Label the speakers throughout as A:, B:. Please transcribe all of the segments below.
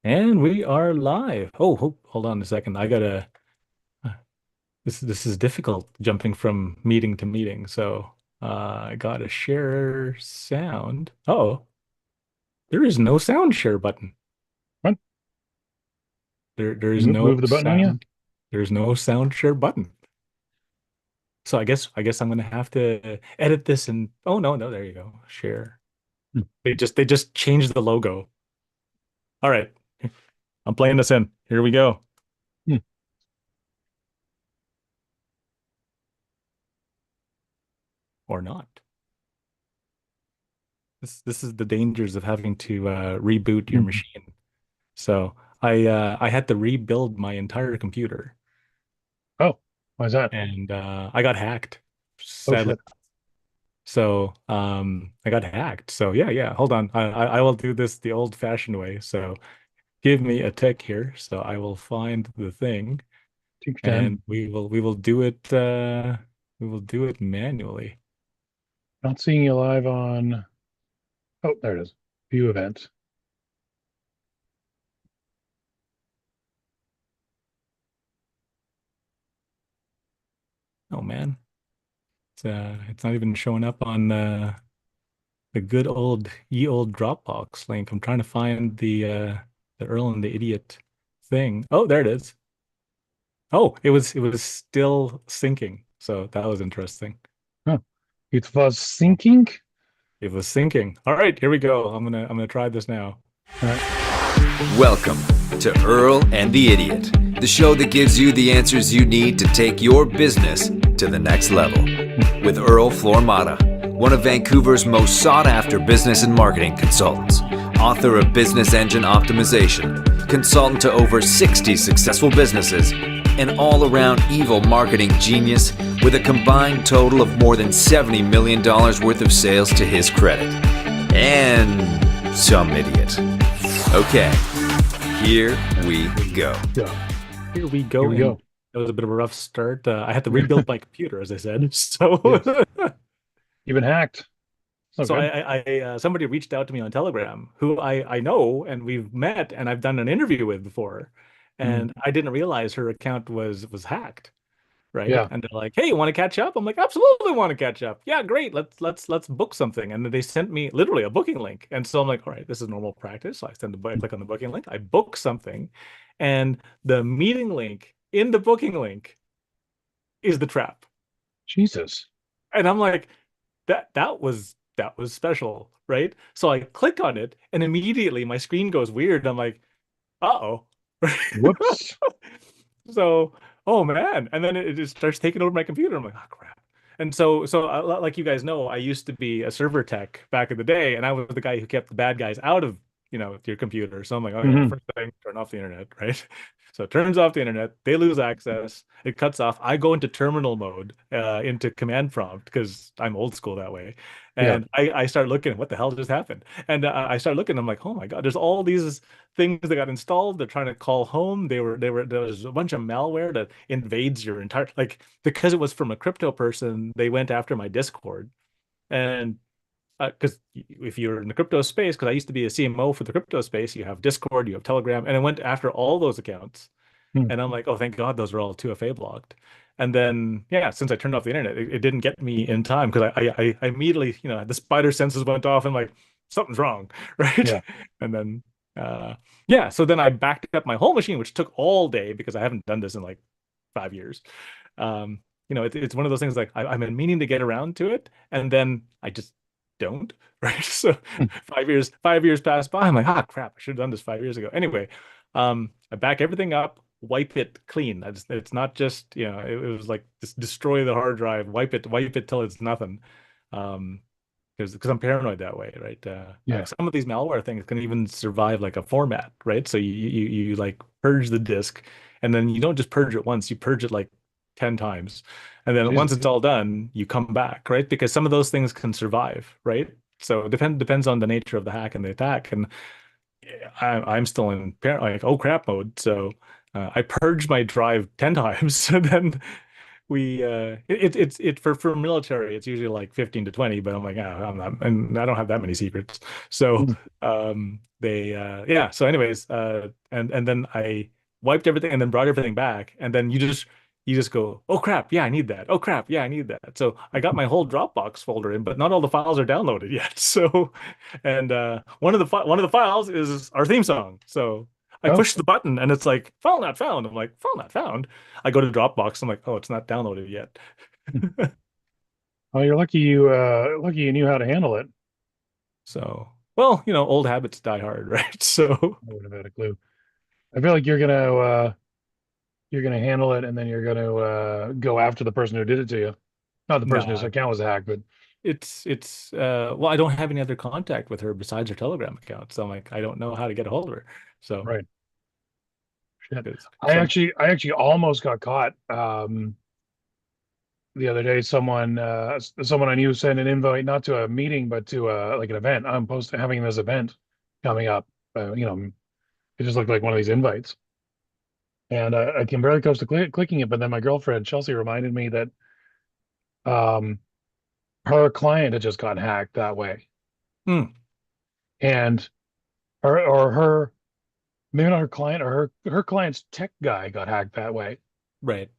A: And we are live. Hold on a second. I gotta. This is difficult jumping from meeting to meeting. So I gotta share sound. Oh, there is no sound share button.
B: What?
A: There is no
B: Move the button on you?
A: sound. There's no sound share button. So I guess I'm gonna have to edit this and oh no, there you go. Share.
B: Hmm.
A: They just changed the logo. All right. I'm playing this in. Here we go.
B: Hmm.
A: Or not. This is the dangers of having to reboot your
B: Hmm.
A: machine. So I had to rebuild my entire computer,
B: Oh, why is that?
A: and I got hacked,
B: Oh
A: sadly.
B: shit.
A: So I got hacked. So yeah. Hold on. I will do this the old-fashioned way. So give me a tick here. So I will find the thing,
B: Take your time.
A: and we will do it manually.
B: Not seeing you live on. Oh, there it is. View events.
A: Oh man, it's not even showing up on the good old ye old Dropbox link. I'm trying to find the Earl and the Idiot thing. Oh, there it is. Oh, it was still syncing. So that was interesting.
B: Oh, it was syncing.
A: It was syncing. All right, here we go. I'm gonna try this now.
B: All right.
C: Welcome to Earl and the Idiot, the show that gives you the answers you need to take your business to the next level. With Earl Flormata, one of Vancouver's most sought after business and marketing consultants, author of Business Engine Optimization, consultant to over 60 successful businesses, an all around evil marketing genius with a combined total of more than $70 million worth of sales to his credit. And some idiot. Okay, here we go.
B: Yeah.
A: Here we
B: Here
A: go.
B: we
A: And
B: go.
A: it was a bit of a rough start. I had to rebuild my computer, as I said. So
B: Yes. You've been hacked. It's not
A: So
B: good.
A: somebody reached out to me on Telegram who I know and we've met and I've done an interview with before,
B: Hmm.
A: and I didn't realize her account was hacked, right?
B: Yeah.
A: And they're like, "Hey, you want to catch up?" I'm like, "Absolutely want to catch up. Yeah, great. Let's book something." And then they sent me literally a booking link, and so I'm like, "All right, this is normal practice." So I click on the booking link, I book something, and the meeting link in the booking link is the trap,
B: Jesus.
A: and I'm like, that was special, right? So I click on it and immediately my screen goes weird. I'm like, uh-oh.
B: Whoops.
A: So, oh man. And then it just starts taking over my computer. I'm like, oh crap. And so like you guys know, I used to be a server tech back in the day, and I was the guy who kept the bad guys out of, your computer. So I'm like, okay,
B: Hmm.
A: first thing, turn off the internet, right? So it turns off the internet, they lose access, it cuts off. I go into terminal mode, into command prompt because I'm old school that way.
B: Yeah.
A: And I start looking, what the hell just happened? And I start looking, I'm like, oh my God, there's all these things that got installed. They're trying to call home. There was a bunch of malware that invades your entire, like, because it was from a crypto person, they went after my Discord. And because if you're in the crypto space, because I used to be a CMO for the crypto space, you have Discord, you have Telegram, and I went after all those accounts.
B: Hmm.
A: And I'm like, oh, thank God those are all 2FA blocked. And then, yeah, since I turned off the internet, it didn't get me in time because I immediately, the spider senses went off and like, something's wrong, right?
B: Yeah.
A: And then, uh, yeah, so then I backed up my whole machine, which took all day because I haven't done this in like 5 years. It's one of those things like I've been meaning to get around to it, and then I just don't, right? So
B: Hmm.
A: 5 years pass by. I'm like, ah, crap, I should have done this 5 years ago. Anyway, I back everything up, wipe it clean. It's not just, it was like just destroy the hard drive, wipe it till it's nothing. Um, because I'm paranoid that way, right?
B: Yeah.
A: Some of these malware things can even survive like a format, right? So you like purge the disk, and then you don't just purge it once, you purge it like 10 times. And then once
B: Jesus.
A: it's all done, you come back, right? Because some of those things can survive, right? So it depends on the nature of the hack and the attack. And I'm still in like oh crap mode. So I purged my drive 10 times, and then it's for military, it's usually like 15 to 20, but I'm like, I'm not, and I don't have that many secrets. So they yeah, so anyways, and then I wiped everything and then brought everything back, and then you just go, oh crap, yeah, I need that. Oh crap, yeah, I need that. So I got my whole Dropbox folder in, but not all the files are downloaded yet. So and one of the files is our theme song. So I
B: Oh,
A: push the button and it's like file not found. I'm like, file not found. I go to Dropbox. I'm like, oh, it's not downloaded yet.
B: well, you're lucky you knew how to handle it.
A: So, well, old habits die hard, right? So,
B: I would have had a clue. I feel like you're gonna handle it, and then you're gonna go after the person who did it to you. Not the person whose
A: no,
B: account was hacked, but
A: it's well, I don't have any other contact with her besides her Telegram account. So I'm like, I don't know how to get a hold of her. So,
B: right. Shit.
A: it's
B: I
A: some
B: actually I actually almost got caught the other day. Someone I knew sent an invite not to a meeting but to like an event. I'm supposed to having this event coming up. It just looked like one of these invites. And I came very close to clicking it, but then my girlfriend Chelsea reminded me that um, her client had just gotten hacked that way,
A: Hmm,
B: and her maybe not her client or her client's tech guy got hacked that way,
A: right.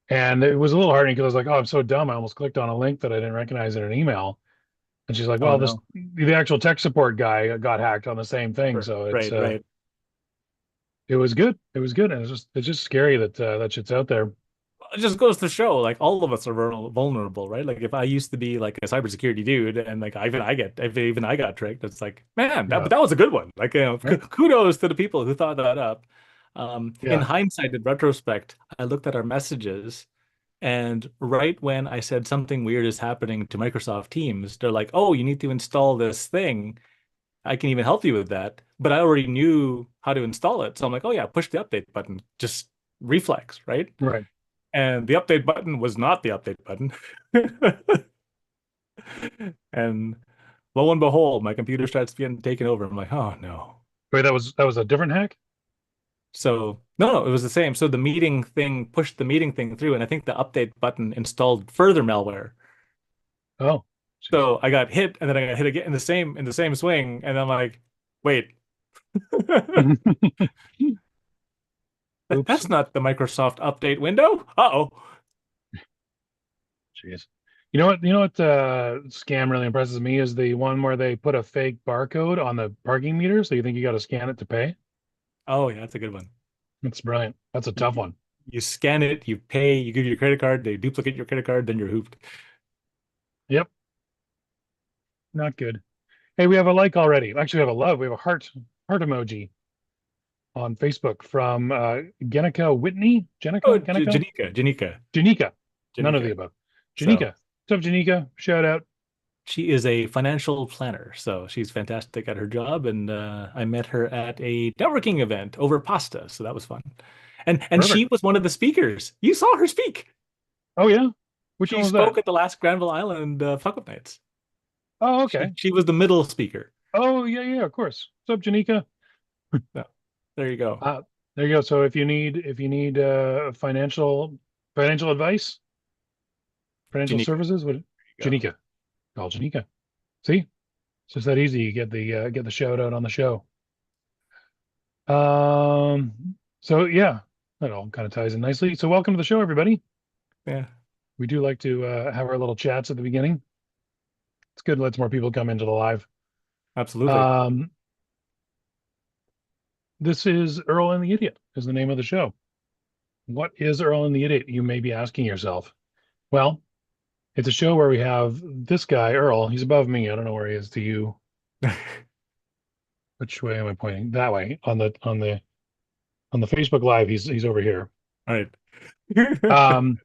B: and it was a little hardening because I was like, oh, I'm so dumb, I almost clicked on a link that I didn't recognize in an email, and she's like,
A: Oh
B: well, this
A: no.
B: the actual tech support guy got hacked on the same thing, so
A: Right, right.
B: it was good, and it's just scary that that shit's out there.
A: It just goes to show, like all of us are vulnerable, right? Like if I used to be like a cybersecurity dude, and like even I got tricked, it's like, man,
B: Yeah,
A: that was a good one. Like,
B: right.
A: kudos to the people who thought that up. In
B: Yeah,
A: hindsight, in retrospect, I looked at our messages, and right when I said something weird is happening to Microsoft Teams, they're like, "Oh, you need to install this thing. I can even help you with that." But I already knew how to install it, so I'm like, "Oh yeah, push the update button." Just reflex, right?
B: right.
A: And the update button was not the update button. And lo and behold, my computer starts getting taken over. I'm like, oh no.
B: Wait, that was a different hack.
A: So no, it was the same. So the meeting thing pushed the meeting thing through, and I think the update button installed further malware.
B: Oh, jeez.
A: So I got hit, and then I got hit again in the same swing, and I'm like, wait,
B: Oops.
A: that's not the Microsoft update window. Uh-oh.
B: Jeez. You know what scam really impresses me is the one where they put a fake barcode on the parking meter, so you think you got to scan it to pay.
A: Oh yeah, that's a good one.
B: That's brilliant. That's a tough
A: You,
B: one.
A: you scan it, you pay, you give your credit card, they duplicate your credit card, then you're hooped.
B: Yep, not good. Hey, we have a like already. Actually, we have a love. We have a heart emoji on Facebook from Genica Whitney.
A: Oh,
B: Genica?
A: Janika.
B: Janika. None of the
A: Janika.
B: above.
A: So
B: Janika. What's up, Janika? Shout out.
A: she is a financial planner. So she's fantastic at her job. And I met her at a networking event over pasta. So that was fun. And
B: Perfect.
A: she was one of the speakers. You saw her speak.
B: Oh yeah. Which one
A: She
B: was that?
A: spoke at the last Granville Island Fuck Up Nights.
B: Oh,
A: She
B: okay.
A: she was the middle speaker.
B: Oh yeah, yeah, of course. What's up, Janika?
A: No, there you go.
B: There you go. So if you need financial advice, financial
A: Janika.
B: services, what
A: There you go.
B: Janika. Call Janika. See? It's just that easy. You get the shout out on the show. So yeah, that all kind of ties in nicely. So welcome to the show, everybody.
A: Yeah,
B: We do like to have our little chats at the beginning. It's good, lets more people come into the live.
A: absolutely.
B: Um, this is Earl and the Idiot is the name of the show. What is Earl and the Idiot? You may be asking yourself. Well, it's a show where we have this guy, Earl. He's above me. I don't know where he is to you. Which way am I pointing? That way. On the Facebook Live, he's over here.
A: All right.
B: Um,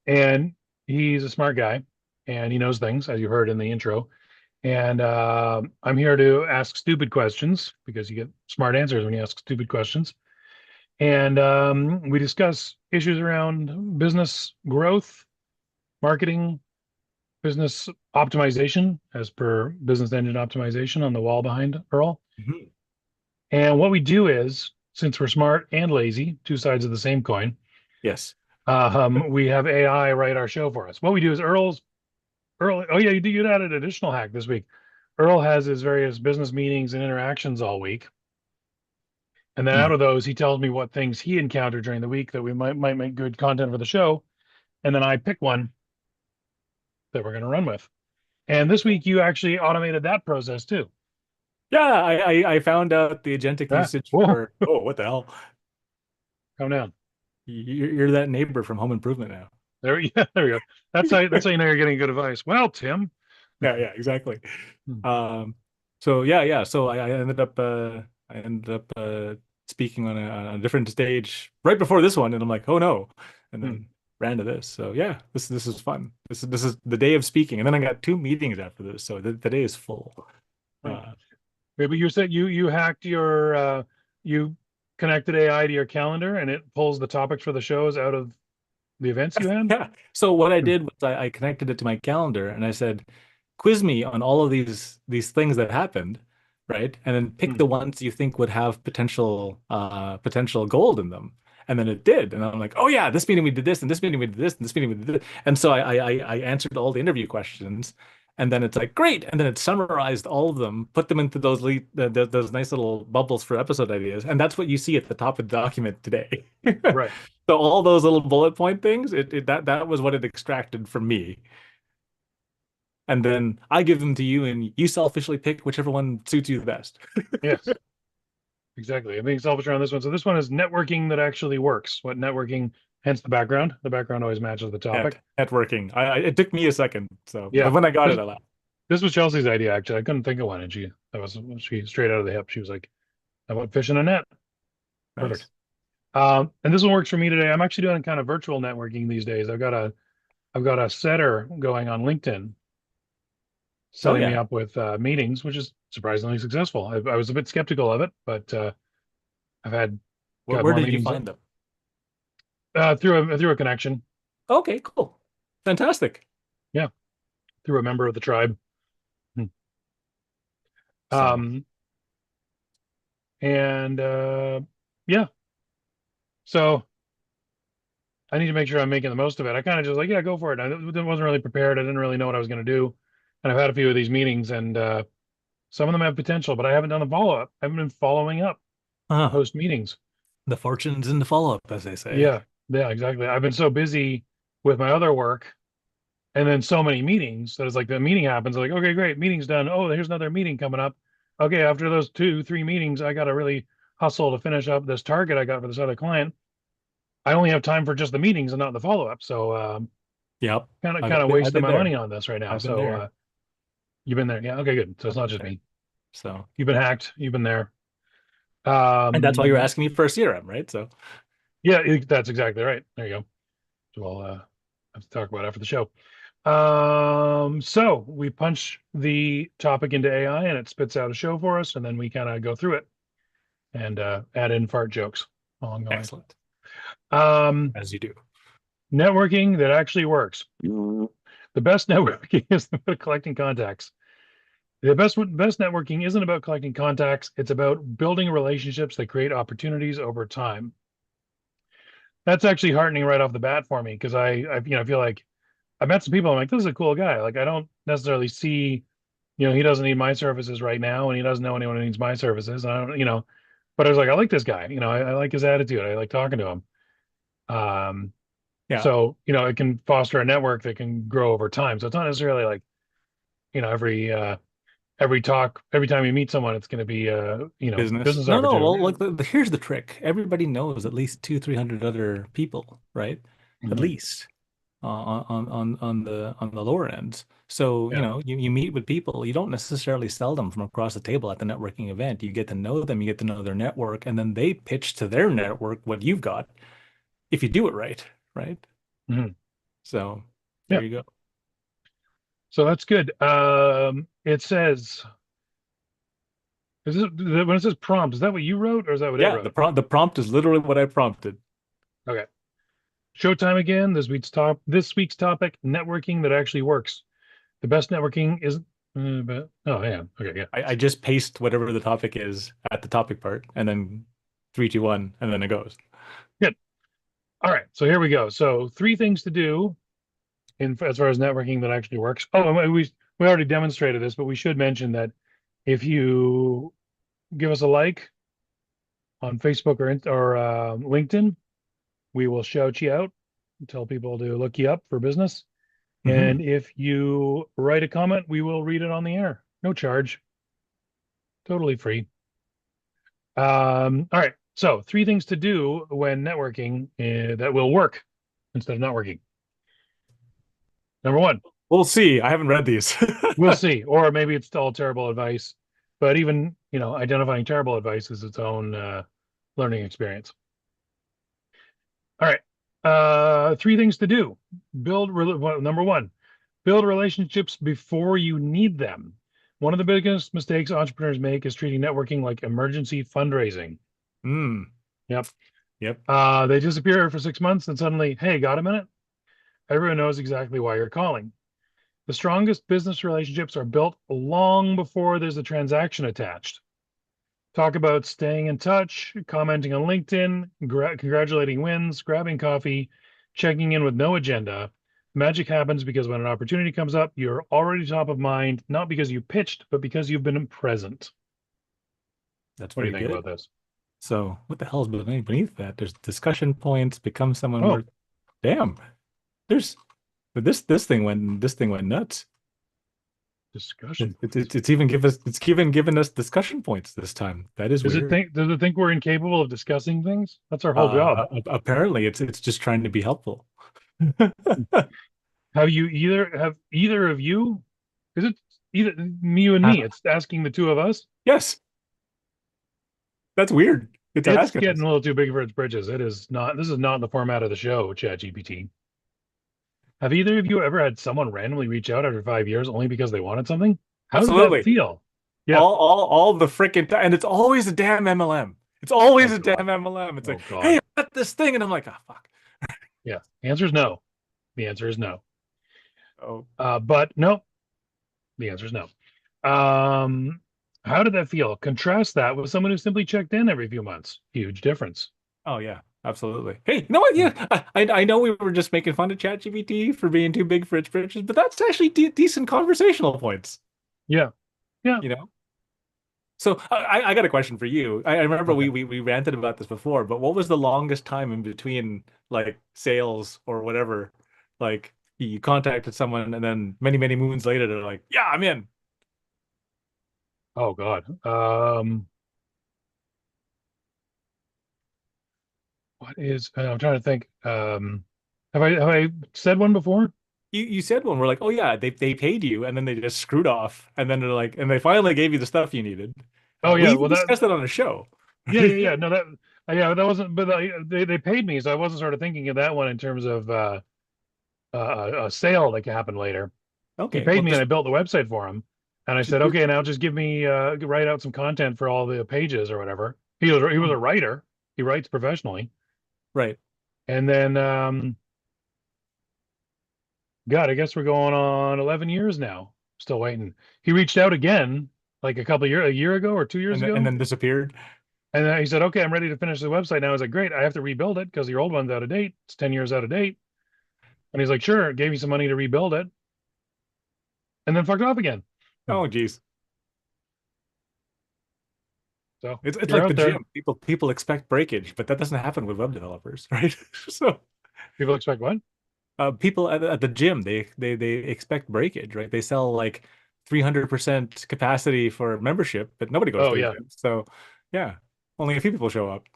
B: and he's a smart guy, and he knows things, as you heard in the intro. And I'm here to ask stupid questions because you get smart answers when you ask stupid questions. And we discuss issues around business growth, marketing, business optimization, as per business engine optimization on the wall behind Earl.
A: Mhm.
B: And what we do is, since we're smart and lazy, two sides of the same coin,
A: Yes.
B: We have AI write our show for us. What we do is Earl. Oh yeah, you added an additional hack this week. Earl has his various business meetings and interactions all week, and then
A: Hmm.
B: out of those, he tells me what things he encountered during the week that we might make good content for the show, and then I pick one that we're going to run with. And this week, you actually automated that process too.
A: Yeah, I found out the agentic
B: Yeah.
A: usage
B: Whoa,
A: for, oh, what the hell?
B: calm down.
A: You're that neighbor from Home Improvement now.
B: Yeah, there we go. That's how you know you're getting good advice. Well, Tim.
A: Yeah, exactly.
B: Hmm,
A: Um, so yeah. So I ended up speaking on a different stage right before this one, and I'm like, oh no, and
B: hmm,
A: then ran to this. So yeah, this is fun. This is the day of speaking, and then I got two meetings after this, so the day is full.
B: right.
A: Uh,
B: Maybe you said you hacked your you connected AI to your calendar and it pulls the topics for the shows out of the events you had.
A: Yeah. So what I
B: Hmm,
A: did was I connected it to my calendar and I said, quiz me on all of these things that happened, right? And then pick
B: hmm,
A: the ones you think would have potential gold in them. And then it did. And I'm like, oh yeah, this meeting we did this, and this meeting we did this, and this meeting we did this. And so I answered all the interview questions. And then it's like, great. And then it summarized all of them, put them into those nice little bubbles for episode ideas. And that's what you see at the top of the document today.
B: right.
A: So all those little bullet point things, that was what it extracted from me. And then I give them to you and you selfishly pick whichever one suits you the best.
B: Yes, exactly. I'm being selfish around this one. So this one is networking that actually works. What networking, hence the background. The background always matches the topic.
A: Networking. It took me a second. So,
B: Yeah.
A: but when I got
B: This
A: it, I laughed.
B: this was Chelsea's idea actually. I couldn't think of one, and she straight out of the hip. She was like, "I want fish in a net." Perfect.
A: Nice.
B: And this one works for me today. I'm actually doing kind of virtual networking these days. I've got a setter going on LinkedIn,
A: Oh
B: setting me
A: yeah.
B: up with meetings, which is surprisingly successful. I was a bit skeptical of it, but I've had got
A: Where
B: more
A: did you
B: meetings
A: find them?
B: through a connection.
A: Okay, cool. Fantastic.
B: Yeah, through a member of the tribe. Hmm.
A: So,
B: Um, and yeah, so I need to make sure I'm making the most of it. I kind of just like, yeah, go for it. I wasn't really prepared. I didn't really know what I was going to do, and I've had a few of these meetings, and some of them have potential, but I haven't done the follow up. I haven't been following up
A: uh,
B: post meetings.
A: the fortunes in the follow-up, as they say.
B: Yeah, yeah, exactly. I've been so busy with my other work and then so many meetings that it's like the meeting happens, like, okay, great, meeting's done. Oh, here's another meeting coming up. Okay, after those 2, 3 meetings, I got to really hustle to finish up this target I got for this other client. I only have time for just the meetings and not the follow up. So
A: Yep.
B: kind of
A: I've
B: wasting
A: been
B: my money
A: there.
B: on this right now.
A: I've been
B: So
A: there.
B: you've been there. Yeah, okay, good. So it's
A: I've
B: not
A: been
B: just
A: there.
B: me.
A: So,
B: You've been hacked. You've been there.
A: and that's why you were
B: Um,
A: asking me for a CRM, right? So,
B: yeah, that's exactly right. There you go. So we'll have to talk about it after the show. So we punch the topic into AI and it spits out a show for us, and then we kind of go through it and add in fart jokes along the way.
A: excellent.
B: Um,
A: As you do.
B: Networking that actually works. The best networking is about collecting contacts. The best networking isn't about collecting contacts. It's about building relationships that create opportunities over time. That's actually heartening right off the bat for me because I feel like I met some people. I'm like, this is a cool guy. Like, I don't necessarily see, he doesn't need my services right now, and he doesn't know anyone who needs my services. And I don't, but I was like, I like this guy. I like his attitude. I like talking to him. Um,
A: Yeah.
B: so it can foster a network that can grow over time. So it's not necessarily like, every time you meet someone, it's going to be
A: Business.
B: business
A: No.
B: opportunity.
A: Well, like here's the trick. Everybody knows at least 200, 300 other people, right? At
B: Mhm.
A: least on the lower ends. So,
B: Yeah.
A: you meet with people. You don't necessarily sell them from across the table at the networking event. You get to know them, you get to know their network, and then they pitch to their network what you've got if you do it right, right?
B: Mhm.
A: So there
B: Yeah.
A: you go.
B: So that's good. It says, when it says prompt, is that what you wrote or is that what it
A: Yeah,
B: wrote?
A: the prompt is literally what I prompted.
B: Okay. Showtime again. This week's topic: networking that actually works. The best networking is. But oh yeah. Okay. Yeah.
A: I just paste whatever the topic is at the topic part and then 3, 2, 1, and then it goes.
B: Good. All right, so here we go. So three things to do in as far as networking that actually works. Oh, and we already demonstrated this, but we should mention that if you give us a like on Facebook or LinkedIn, we will shout you out and tell people to look you up for business.
A: Hmm.
B: And if you write a comment, we will read it on the air. No charge, totally free. All right. So three things to do when networking that will work instead of not working. Number one,
A: We'll see. I haven't read these.
B: we'll see, or maybe it's all terrible advice. But even identifying terrible advice is its own learning experience. All right. Three things to do. Number one, build relationships before you need them. One of the biggest mistakes entrepreneurs make is treating networking like emergency fundraising.
A: Hmm.
B: Yep.
A: Yep.
B: They disappear for 6 months and suddenly, hey, got a minute? Everyone knows exactly why you're calling. The strongest business relationships are built long before there's a transaction attached. Talk about staying in touch, commenting on LinkedIn, congratulating wins, grabbing coffee, checking in with no agenda. Magic happens because when an opportunity comes up, you're already top of mind, not because you pitched, but because you've been present.
A: That's
B: What do you
A: very
B: think
A: good.
B: about this?
A: So what the hell is beneath that? There's discussion points, become someone
B: Oh,
A: worth. Damn. There's but this thing went nuts.
B: discussion points.
A: It's even given us discussion points this time. That is weird.
B: Does it think we're incapable of discussing things? That's our whole job.
A: Apparently it's just trying to be helpful.
B: Have either of you, is it either you and me?
A: Uh,
B: It's asking the two of us.
A: yes, that's weird. It's
B: It's
A: asking
B: getting
A: us.
B: a little too big for its britches. This is not the format of the show, ChatGPT. Have either of you ever had someone randomly reach out after 5 years only because they wanted something? How does that
A: Absolutely.
B: feel? Yeah.
A: All the freaking time, and it's always a damn MLM. It's
B: Oh
A: always a
B: God.
A: damn MLM. It's
B: Oh
A: like, hey,
B: God.
A: I got this thing, and I'm like, ah, fuck.
B: Yeah. The answer is no. The answer is no.
A: Oh,
B: But no, the answer is no. Um, how did that feel? Contrast that with someone who simply checked in every few months. Huge difference.
A: oh yeah, absolutely. Hey, you know what?
B: Hmm.
A: Yeah, I know we were just making fun of ChatGPT for being too big for its britches, but that's actually decent conversational points.
B: Yeah. Yeah.
A: You know. So I got a question for you. I remember we,
B: Okay.
A: we we ranted about this before, but what was the longest time in between like sales or whatever? Like you contacted someone and then many moons later they're like, yeah, I'm in.
B: Oh God. I'm trying to think. Have I said one before?
A: You said one, we're like, oh yeah, they paid you and then they just screwed off and then they're like, and they finally gave you the stuff you needed.
B: Oh
A: We
B: yeah.
A: even
B: Well, that
A: discussed it on a show.
B: yeah. No, that wasn't. But they paid me, so I wasn't sort of thinking of that one in terms of a sale that could happen later. He
A: Okay,
B: paid
A: well
B: me, and
A: just
B: I built the website for him. And I said, okay, now just give me write out some content for all the pages or whatever. He was a writer. He writes professionally.
A: right.
B: And then God, I guess we're going on 11 years now. Still waiting. He reached out again, like a year ago or 2 years
A: And
B: ago.
A: then disappeared.
B: And then he said, okay, I'm ready to finish the website now. I was like, great, I have to rebuild it because your old one's out of date. It's 10 years out of date. And he's like, sure, gave me some money to rebuild it and then fucked off again.
A: Oh geez.
B: So
A: It's
B: you're
A: like the
B: out there.
A: gym. People expect breakage, but that doesn't happen with web developers, right? So
B: People expect what?
A: people at the gym, they expect breakage, right? They sell like 300% capacity for membership, but nobody goes
B: Oh,
A: to the
B: yeah.
A: gym. So yeah, only a few people show up.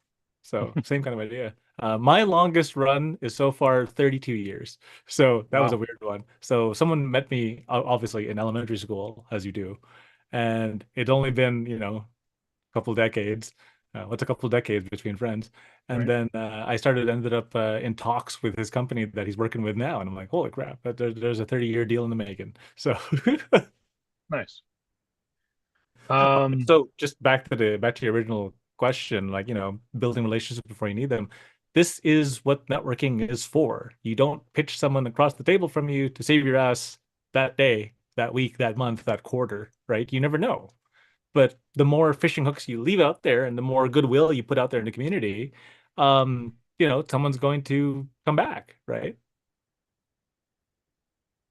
A: So same kind of idea. My longest run is so far 32 years. So that was a
B: Wow.
A: weird one. So someone met me obviously in elementary school, as you do, and it's only been, couple decades. What's a couple decades between friends? And
B: Right.
A: then ended up in talks with his company that he's working with now. And I'm like, holy crap, there's a 30-year deal in the making. So,
B: Nice. Um,
A: so just back to your original question, like, building relationships before you need them. This is what networking is for. You don't pitch someone across the table from you to save your ass that day, that week, that month, that quarter, right? You never know. But the more fishing hooks you leave out there and the more goodwill you put out there in the community, someone's going to come back, right?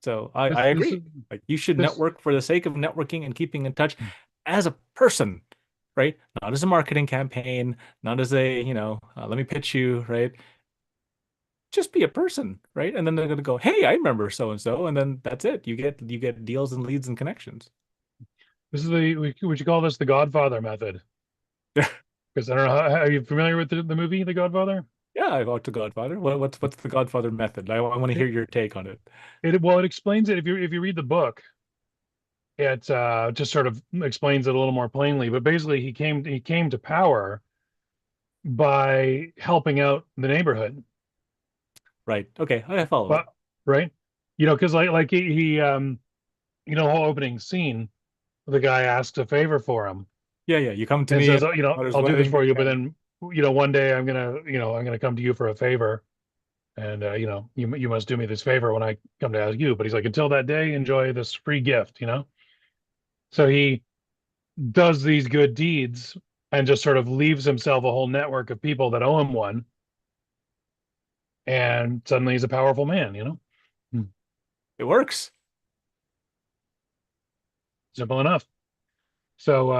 A: So I
B: This is
A: agree. Like you should
B: this.
A: network for the sake of networking and keeping in touch as a person, right? Not as a marketing campaign, not as a, let me pitch you, right? Just be a person, right? And then they're gonna go, hey, I remember so and so, and then that's it. You get deals and leads and connections.
B: This is would you call this the Godfather method? Because I don't know, are you familiar with the movie The Godfather?
A: Yeah, I watched The Godfather. What's the Godfather method? I want to hear
B: It,
A: your take on it.
B: it explains it if you read the book. It just sort of explains it a little more plainly. But basically, he came to power by helping out the neighborhood.
A: Right. Okay, I follow it.
B: But right, because like he the whole opening scene, the guy asks a favor for him
A: Yeah, yeah. You come to
B: and
A: me
B: says,
A: at my daughter's
B: I'll do this
A: wedding.
B: for you, but then one day I'm gonna come to you for a favor, and you must do me this favor when I come to ask you. But he's like, until that day, enjoy this free gift. So he does these good deeds and just sort of leaves himself a whole network of people that owe him one, and suddenly he's a powerful man. Hmm.
A: It works.
B: Simple enough. So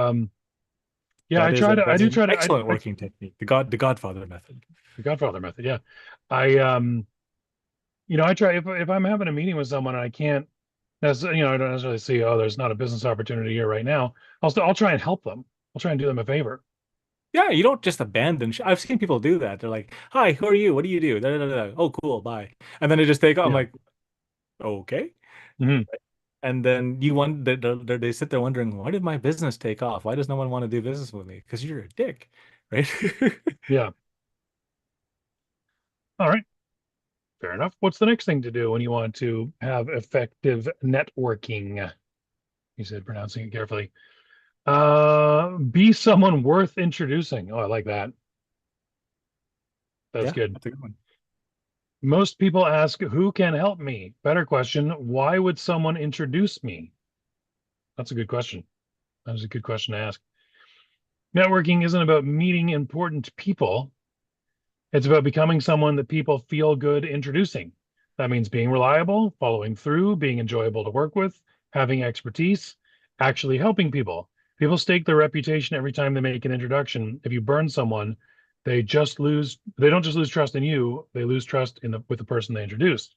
B: yeah,
A: That is a
B: I
A: that's
B: do
A: an
B: try to
A: excellent working technique. The Godfather method.
B: the Godfather method. Yeah. I I try if I'm having a meeting with someone and I can't I don't necessarily see, oh, there's not a business opportunity here right now. I'll try and help them. I'll try and do them a favor.
A: Yeah, you don't just abandon. I've seen people do that. They're like, "Hi, who are you? What do you do?" Da, da, da, da. Oh, cool, bye. And then they just take off. I'm
B: Yeah.
A: like, okay.
B: Hmm.
A: And then they sit there wondering, why did my business take off? Why does no one want to do business with me? Because you're a dick, right?
B: Yeah. All right. Fair enough. What's the next thing to do when you want to have effective networking? He said, pronouncing it carefully. Be someone worth introducing. Oh, I like that. That's
A: Yeah,
B: good.
A: that's a good one.
B: Most people ask, who can help me? Better question, why would someone introduce me? That's a good question. That was a good question to ask. Networking isn't about meeting important people. It's about becoming someone that people feel good introducing. That means being reliable, following through, being enjoyable to work with, having expertise, actually helping people. People stake their reputation every time they make an introduction. If you burn someone, they don't just lose trust in you, they lose trust with the person they introduced.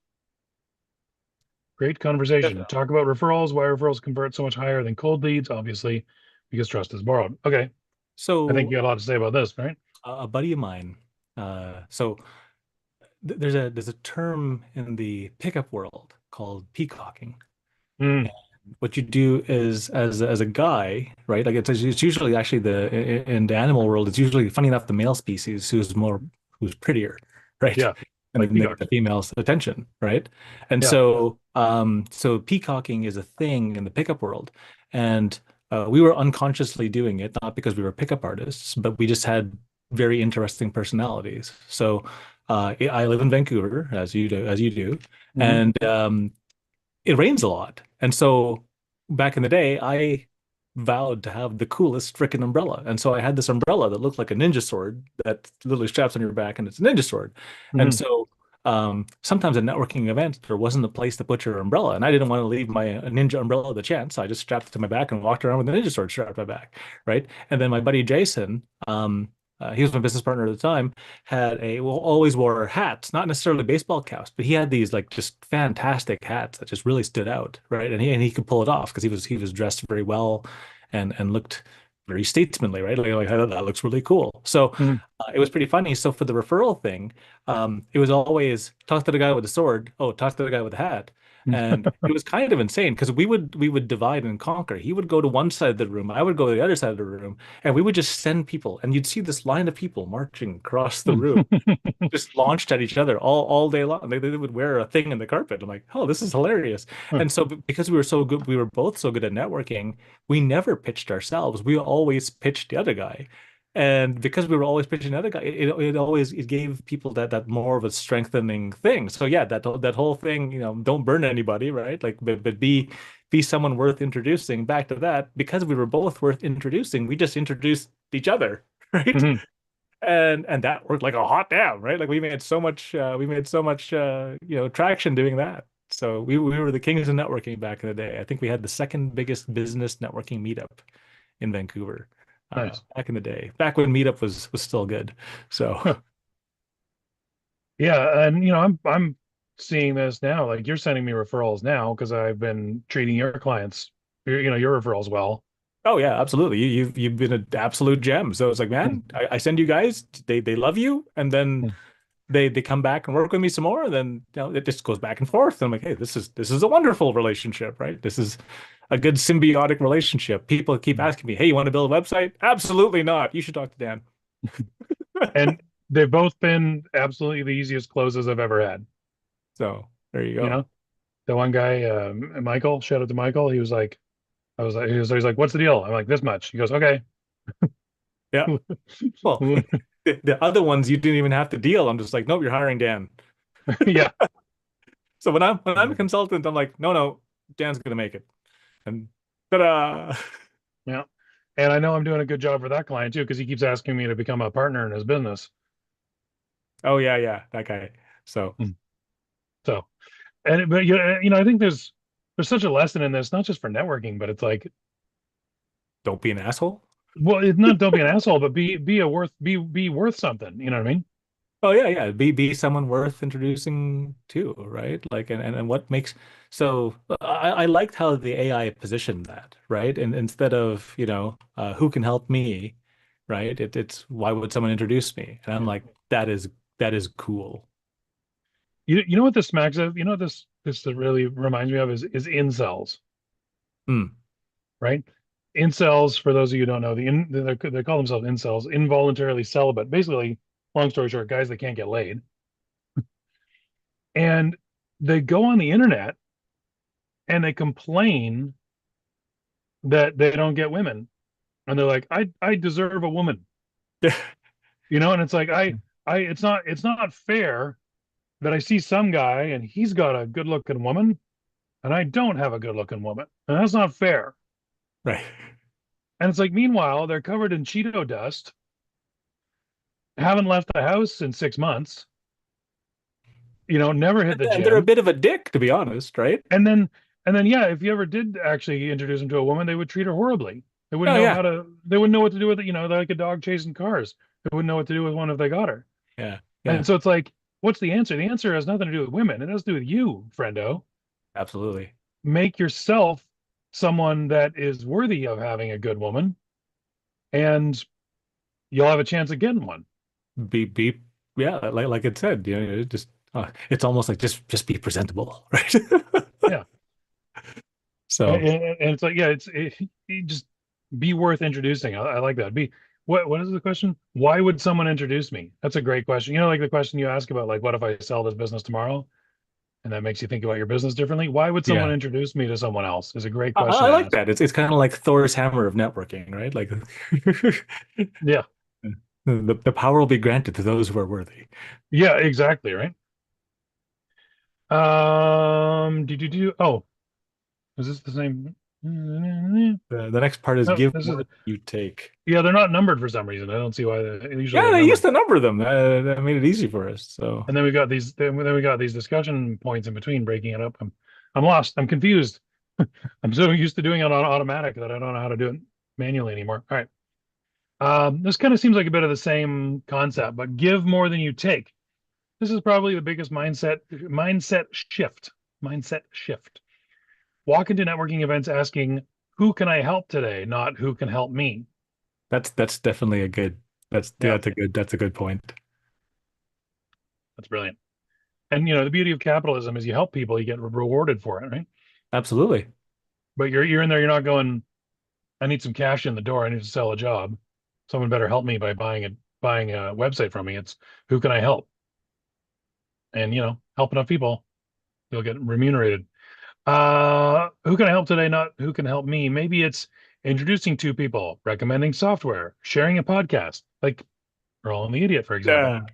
B: Great conversation.
A: Definitely.
B: Talk about referrals, why referrals convert so much higher than cold leads, obviously, because trust is borrowed. Okay. I think
A: So
B: you got a lot to say about this, right?
A: a buddy of mine, so there's a term in the pickup world called peacocking.
B: Mm,
A: What you do is as a guy, right? Like it's usually actually in the animal world, it's usually funny enough the male species who's prettier, right?
B: yeah,
A: And
B: like
A: then they get the
B: peacocks.
A: female's attention, right? And
B: Yeah.
A: so peacocking is a thing in the pickup world, and we were unconsciously doing it not because we were pickup artists, but we just had very interesting personalities. So I live in Vancouver, as you do,
B: Hmm.
A: and it rains a lot. And so back in the day, I vowed to have the coolest freaking umbrella. And so I had this umbrella that looked like a ninja sword that literally straps on your back and it's a ninja sword. And
B: Hmm.
A: so sometimes at networking events, there wasn't a place to put your umbrella. And I didn't want to leave my ninja umbrella the chance. So I just strapped it to my back and walked around with the ninja sword strapped to my back. Right. And then my buddy Jason, he was my business partner at the time, well, always wore hats, not necessarily baseball caps, but he had these like just fantastic hats that just really stood out, right? And he could pull it off because he was dressed very well and looked very statesmanly, right? Like I thought that looks really cool. So
B: Hmm.
A: it was pretty funny. So for the referral thing, it was always talk to the guy with the sword. Oh, talk to the guy with the hat. And it was kind of insane because we would divide and conquer. He would go to one side of the room, I would go to the other side of the room, and we would just send people, and you'd see this line of people marching across the room, just launched at each other all day long. They would wear a thing in the carpet. I'm like, oh, this is hilarious. And so because we were so good, we were both so good at networking, we never pitched ourselves. We always pitched the other guy. And because we were always pitching the other guy, it gave people that more of a strengthening thing. So yeah, that whole thing, don't burn anybody, right? Like, but be someone worth introducing. Back to that, because we were both worth introducing, we just introduced each other, right?
B: Hmm.
A: and that worked like a hot damn, right? Like we made so much traction doing that. So we were the kings of networking back in the day. I think we had the second biggest business networking meetup in Vancouver
B: Nice.
A: back in the day, back when meetup was still good. So
B: Yeah, and I'm seeing this now. Like you're sending me referrals now because I've been treating your clients, your referrals well.
A: oh yeah, absolutely. You've been an absolute gem. So it's like,
B: Hmm.
A: man, I send you guys, they love you, and then they come back and work with me some more, and then it just goes back and forth. And I'm like, hey, this is a wonderful relationship, right? This is a good symbiotic relationship. People keep
B: Hmm.
A: asking me, hey, you want to build a website? Absolutely not. You should talk to Dan.
B: And they've both been absolutely the easiest closes I've ever had.
A: So there you
B: You
A: go.
B: know, the one guy, Michael, shout out to Michael. He was like, I was like, he was like, what's the deal? I'm like, this much. He goes, okay.
A: Yeah. Well, the other ones you didn't even have to deal. I'm just like, nope, you're hiring Dan.
B: Yeah,
A: So when I'm a consultant, I'm like, no, Dan's gonna make it. And ta-da!
B: yeah. And I know I'm doing a good job for that client too, because he keeps asking me to become a partner in his business.
A: Oh yeah, that guy. So
B: Hmm. So, but I think there's such a lesson in this, not just for networking, but it's like,
A: don't be an asshole.
B: well, it's not don't be an asshole, but be worth something. You know what I mean?
A: Oh yeah. Be someone worth introducing to, right? Like and what makes so I liked how the AI positioned that, right? And instead of, who can help me, right? It's why would someone introduce me? And I'm
B: Yeah.
A: like, that is cool.
B: You know what this smacks of? You know what this really reminds me of is incels,
A: Hmm.
B: right? Incels, for those of you who don't know, they call themselves incels, involuntarily celibate. Basically, long story short, guys that can't get laid, and they go on the internet and they complain that they don't get women, and they're like, I deserve a woman, and it's like it's not fair that I see some guy and he's got a good looking woman and I don't have a good looking woman, and that's not fair.
A: Right.
B: And it's like, meanwhile, they're covered in Cheeto dust, haven't left the house in 6 months, never hit the
A: And they're a
B: gym.
A: bit of a dick, to be honest, right?
B: And then, yeah, if you ever did actually introduce them to a woman, they would treat her horribly.
A: Oh yeah.
B: They wouldn't know what to do with it. They're like a dog chasing cars. They wouldn't know what to do with one if they got her.
A: Yeah.
B: And
A: Yeah.
B: so it's like, what's the answer? The answer has nothing to do with women. It has to do with you, friendo.
A: Absolutely.
B: Make yourself someone that is worthy of having a good woman, and you'll have a chance of getting one.
A: Be yeah, like it said, just it's almost like just be presentable, right?
B: Yeah. And,
A: So
B: and it's like, yeah, it just be worth introducing. I like that. What is the question? Why would someone introduce me? That's a great question. Like the question you ask about, like, what if I sell this business tomorrow? And that makes you think about your business differently. Why would someone
A: yeah,
B: introduce me to someone else? Is a great
A: I
B: question to
A: like
B: ask.
A: that. It's kind of like Thor's hammer of networking, right? Like
B: Yeah.
A: the power will be granted to those who are worthy.
B: Yeah, exactly, right? Do. Oh, is this the same? No,
A: The next part is give
B: this
A: more
B: is,
A: than you take.
B: yeah, they're not numbered for some reason. I don't see why usually
A: Yeah,
B: they're
A: they used
B: numbered.
A: to number them. That made it easy for us. So
B: And then we got these discussion points in between, breaking it up. I'm lost. I'm confused. I'm so used to doing it on automatic that I don't know how to do it manually anymore. All right. This kind of seems like a bit of the same concept, but give more than you take. This is probably the biggest mindset shift. Mindset shift. Walk into networking events asking, "Who can I help today?" Not "Who can help me."
A: that's definitely a good.
B: Yeah,
A: That's a good point.
B: that's brilliant. And the beauty of capitalism is you help people, you get rewarded for it, right?
A: Absolutely.
B: But you're in there, you're not going, I need some cash in the door. I need to sell a job. Someone better help me by buying a website from me. It's who can I help? And help enough people, you'll get remunerated. Who can I help today? Not who can help me. Maybe it's introducing two people, recommending software, sharing a podcast, like Earl and the Idiot, for example,
A: Yeah.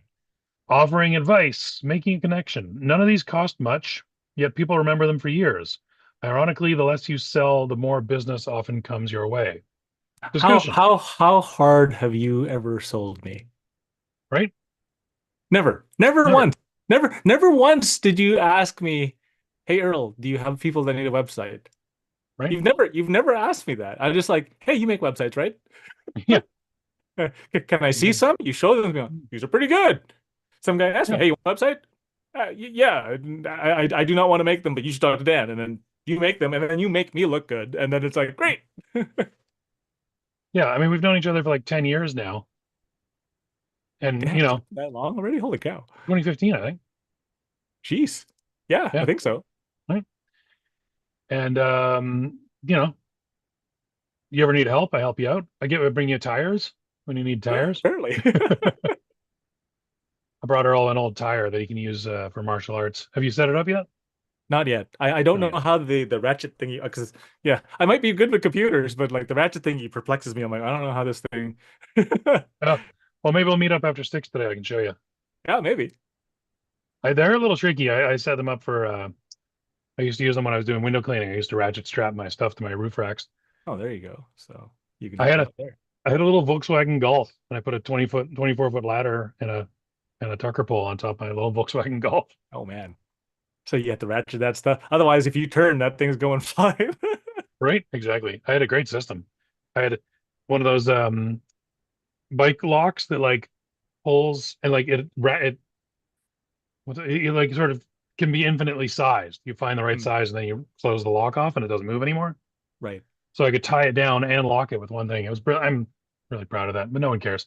B: offering advice, making a connection. None of these cost much, yet people remember them for years. Ironically, the less you sell, the more business often comes your way.
A: How
B: Discussion.
A: how how hard have you ever sold me?
B: right?
A: Never
B: Never,
A: once. Never once did you ask me, "Hey Earl, do you have people that need a website?"
B: right?
A: You've never asked me that. I'm just like, "Hey, you make websites, right?
B: Yeah,
A: Can I see
B: yeah,
A: some?" You show them. These are pretty good. Some guy asked me,
B: yeah.
A: "Hey, you want a website?" Yeah, I do not want to make them, but you should talk to Dan, and then you make them, and then you make me look good, and then it's like, great.
B: Yeah, I mean, we've known each other for like 10 years now. And,
A: Damn, it's been that long already? Holy cow.
B: 2015, I think.
A: Jeez. Yeah, I
B: Yeah,
A: think so.
B: right. And, you ever need help, I help you out. I bring you tires when you need tires.
A: Apparently.
B: I brought Earl an old tire that he can use for martial arts. Have you set it up yet?
A: Not yet. I don't
B: Not
A: know
B: yet.
A: how the ratchet thingy, because yeah, I might be good with computers, but like the ratchet thingy perplexes me. I'm like, I don't know how this thing.
B: Oh, well, maybe we'll meet up after six today. I can show you.
A: Yeah, maybe.
B: They're a little tricky. I set them up for. I used to use them when I was doing window cleaning. I used to ratchet strap my stuff to my roof racks.
A: Oh, there you go. So you can
B: I
A: hook
B: had
A: it
B: a
A: up there.
B: I had a little Volkswagen Golf, and I put a 24 foot ladder and a tucker pole on top of my little Volkswagen Golf.
A: Oh man. So you have to ratchet that stuff. Otherwise, if you turn, that thing's going flying.
B: Right? Exactly. I had a great system. I had one of those bike locks that like pulls and like it like sort of can be infinitely sized. You find the right
A: Mm,
B: size and then you close the lock off and it doesn't move anymore.
A: right.
B: So I could tie it down and lock it with one thing. I'm really proud of that, but no one cares.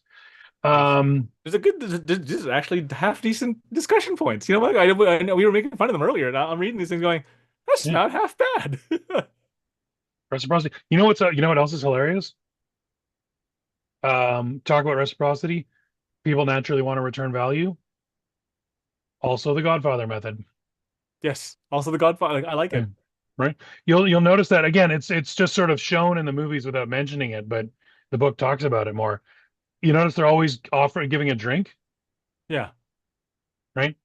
A: There's
B: Um,
A: this is actually half decent discussion points. You know what? I know we were making fun of them earlier, and I'm reading these things going, that's
B: yeah,
A: not half bad.
B: reciprocity. You know what else is hilarious? Talk about reciprocity. People naturally want to return value. Also, the Godfather method.
A: Yes. Also, The Godfather. Like, I like
B: Yeah,
A: it.
B: right. You'll notice that again. It's just sort of shown in the movies without mentioning it, but the book talks about it more. You notice they're always offering giving a drink,
A: Yeah.
B: right?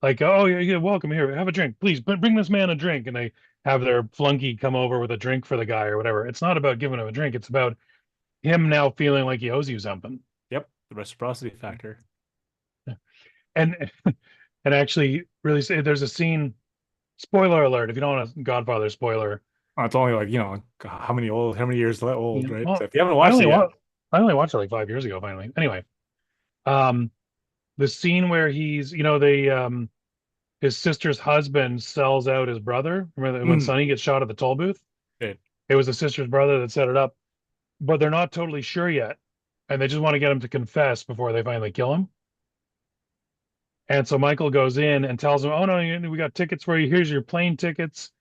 B: Like, oh, yeah, welcome here, have a drink, please. But bring this man a drink, and they have their flunky come over with a drink for the guy or whatever. It's not about giving him a drink. It's about him now feeling like he owes you something.
A: Yep. The reciprocity factor.
B: And and actually, really, there's a scene. Spoiler alert! If you don't want a Godfather spoiler,
A: Oh, it's only like, how many years old, right? So
B: well,
A: if you haven't
B: I
A: watched
B: only
A: it yet,
B: want I only watched it like 5 years ago. Finally, anyway, um, the scene where he's, his sister's husband sells out his brother. Remember when
A: mm,
B: Sonny gets shot at the toll booth?
A: it,
B: It was the sister's brother that set it up, but they're not totally sure yet, and they just want to get him to confess before they finally kill him. And so Michael goes in and tells him, "Oh no, we got tickets for you. Here's your plane tickets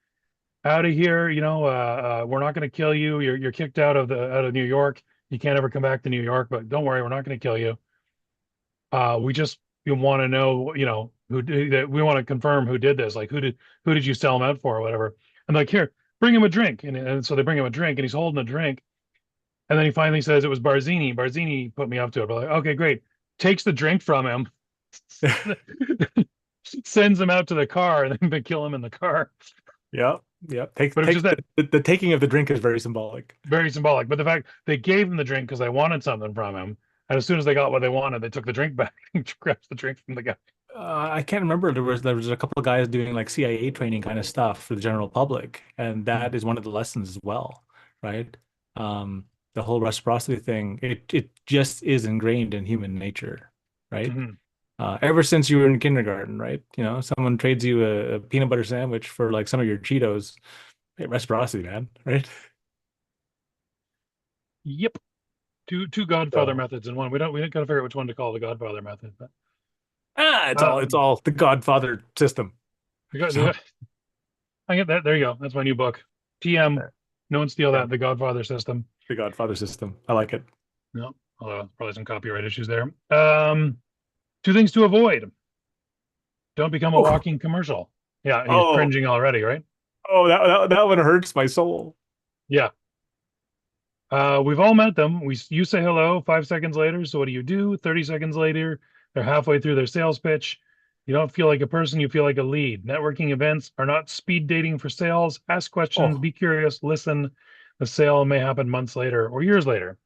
B: out of here. We're not going to kill you. You're kicked out of New York. You can't ever come back to New York, but don't worry, we're not going to kill you. We just you want to know, that we want to confirm who did this. Like who did you sell him out for or whatever?" And like, here, bring him a drink. And so they bring him a drink, and he's holding a drink. And then he finally says it was Barzini. Barzini put me up to it. But like, okay, great. Takes the drink from him, sends him out to the car, and then they kill him in the car.
A: yep, yep.
B: But it's just that
A: The taking of the drink is very symbolic.
B: very symbolic. But the fact they gave him the drink because they wanted something from him, and as soon as they got what they wanted, they took the drink back and grabbed the drink from the guy.
A: I can't remember. There was a couple of guys doing like CIA training kind of stuff for the general public, and that is one of the lessons as well, right? The whole reciprocity thing, it just is ingrained in human nature, right?
B: Mm-hmm.
A: Ever since you were in kindergarten, right? Someone trades you a peanut butter sandwich for like some of your Cheetos. Hey, reciprocity, man, right?
B: Yep. Two Godfather
A: So,
B: methods in one. We don't got to figure out which one to call the Godfather method, but
A: it's
B: um,
A: all the Godfather system.
B: we got,
A: So,
B: I get that. There you go. That's my new book. TM. No one steal
A: yeah,
B: that. The Godfather system.
A: the Godfather system. I like it.
B: No, probably some copyright issues there. Two things to avoid. Don't become a
A: Oh,
B: walking commercial. Yeah, he's
A: oh,
B: cringing already, right?
A: that one hurts my soul.
B: Yeah. We've all met them. You say hello 5 seconds later. So what do you do? 30 seconds later, they're halfway through their sales pitch. You don't feel like a person, you feel like a lead. Networking events are not speed dating for sales. Ask questions,
A: Oh,
B: be curious, listen. The sale may happen months later or years later.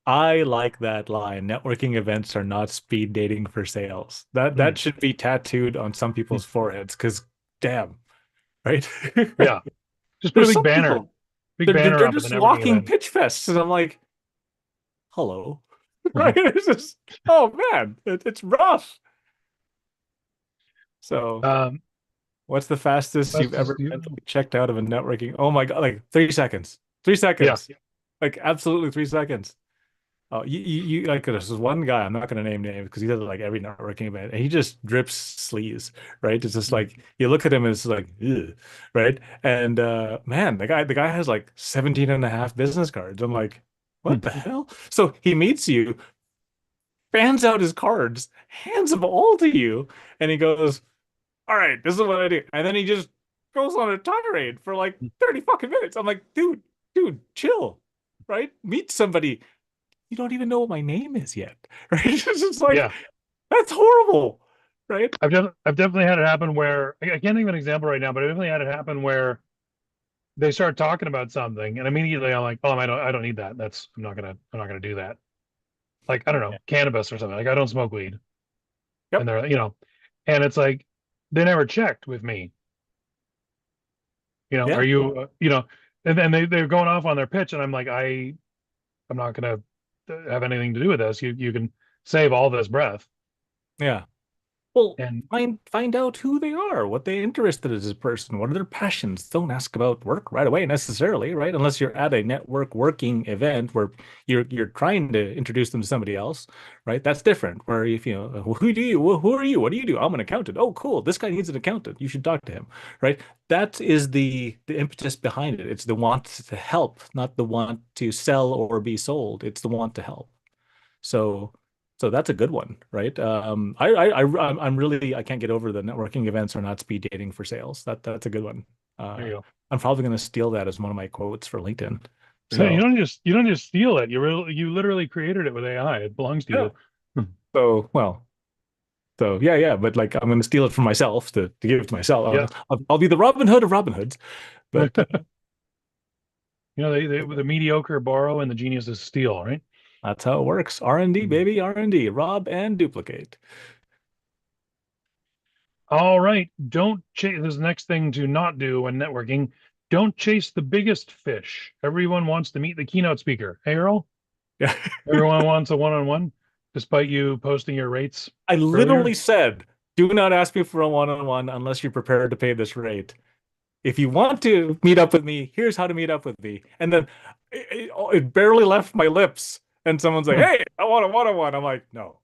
A: I like that line. Networking events are not speed dating for sales. That
B: Hmm.
A: that should be tattooed on some
B: Hmm.
A: people's foreheads because damn, right?
B: Yeah. Just put a
A: There's some
B: big
A: they're
B: banner
A: they're
B: up at the
A: just
B: networking
A: walking
B: event.
A: pitch fests, and I'm like, hello, right? It's just, oh man, it's rough. So,
B: Um,
A: what's the fastest
B: that's
A: you've
B: just
A: ever mentally checked out of a networking? Oh my God, like 3 seconds. Three
B: yeah.
A: seconds. Like absolutely 3 seconds. Oh, like there's this one guy, I'm not going to name names because he does it like every networking event, and he just drips sleaze, right? It's just
B: Hmm.
A: like you look at him and it's like, ugh, right? And man, the guy has like 17 and a half business cards. I'm like,
B: Hmm.
A: what the hell? So he meets you, fans out his cards, hands them all to you, and he goes, all right, this is what I do. And then he just goes on a tirade for like 30 fucking minutes. I'm like, dude, chill, right? Meet somebody. You don't even know what my name is yet, right? It's just like,
B: Yeah.
A: that's horrible, right?
B: I've definitely had it happen where I can't think of an example right now, but I definitely had it happen where they start talking about something and immediately I'm like, oh, I don't need that. I'm not gonna do that. Like, I don't
A: Yeah.
B: know, cannabis or something. Like I don't smoke weed. And
A: Yep.
B: they're, and it's like they never checked with me. Are
A: Yeah.
B: you, and then they're going off on their pitch, and I'm like, I'm not gonna have anything to do with this. You can save all this breath.
A: Yeah. Well,
B: And
A: find out who they are, what they interested as a person, what are their passions. Don't ask about work right away necessarily, right? Unless you're at a network working event where you're trying to introduce them to somebody else, right? That's different. Where if you know, who are you? What do you do? I'm an accountant. Oh, cool. This guy needs an accountant. You should talk to him, right? That is the impetus behind it. It's the want to help, not the want to sell or be sold. It's the want to help. So, so that's a good one, right? I'm really, I can't get over the networking events are not speed dating for sales. That's a good one.
B: there you
A: Uh,
B: go.
A: I'm probably going to steal that as one of my quotes for LinkedIn.
B: You
A: So,
B: don't just steal it. You literally created it with AI. It belongs to
A: yeah.
B: you. Hmm.
A: So, well, so yeah. But like, I'm going to steal it from myself to give it to myself.
B: Yeah.
A: I'll be the Robin Hood of Robin Hoods. But
B: The mediocre borrow and the geniuses steal, right?
A: that's how it works. R&D,
B: Mhm.
A: baby, R&D. Rob and duplicate.
B: All right. Don't chase this next thing to not do when networking. Don't chase the biggest fish. Everyone wants to meet the keynote speaker. Hey, Earl,
A: Yeah.
B: everyone wants a one-on-one, despite you posting your rates
A: I
B: earlier.
A: literally said, do not ask me for a one-on-one unless you're prepared to pay this rate. If you want to meet up with me, here's how to meet up with me. And then it barely left my lips. And someone's like, hey, I want a one-on-one. I'm like, no.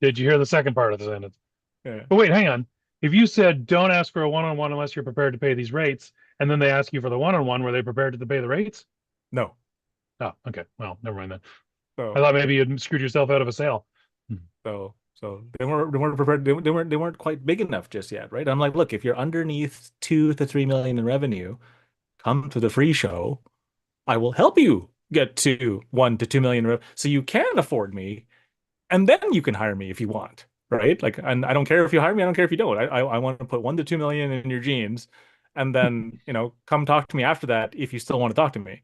B: Did you hear the second part of the sentence?
A: Yeah.
B: But wait, hang on. If you said don't ask for a one-on-one unless you're prepared to pay these rates, and then they ask you for the one-on-one, were they prepared to pay the rates?
A: No.
B: Oh, okay. Well, never mind then. I
A: So
B: thought maybe you'd screwed yourself out of a sale.
A: so they weren't prepared. They weren't quite big enough just yet, right? I'm like, look, if you're underneath 2 to 3 million in revenue, come to the free show. I will help you get to 1 to 2 million so you can afford me, and then you can hire me if you want, right? Like, and I don't care if you hire me, I don't care if you don't. I want to put 1 to 2 million in your jeans, and then come talk to me after that if you still want to talk to me.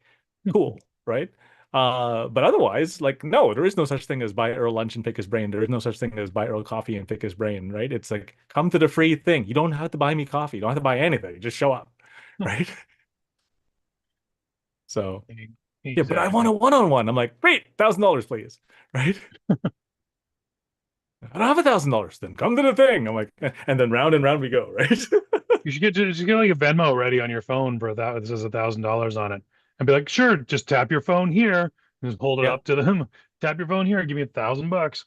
A: Cool, right? But otherwise, like, no, there is no such thing as buy Earl lunch and pick his brain. There is no such thing as buy Earl coffee and pick his brain, right? It's like come to the free thing. You don't have to buy me coffee. You don't have to buy anything. Just show up, right? So yeah, but I want a
B: Exactly.
A: one-on-one. I'm like, great, $1,000, please, right? I don't have $1,000. Then come to the thing. I'm like, and then round and round we go, right?
B: You should get like a Venmo ready on your phone for that. This is $1,000 on it, and be like, sure, just tap your phone here. And just hold it
A: Yeah.
B: up to them. Tap your phone here. Give me $1,000.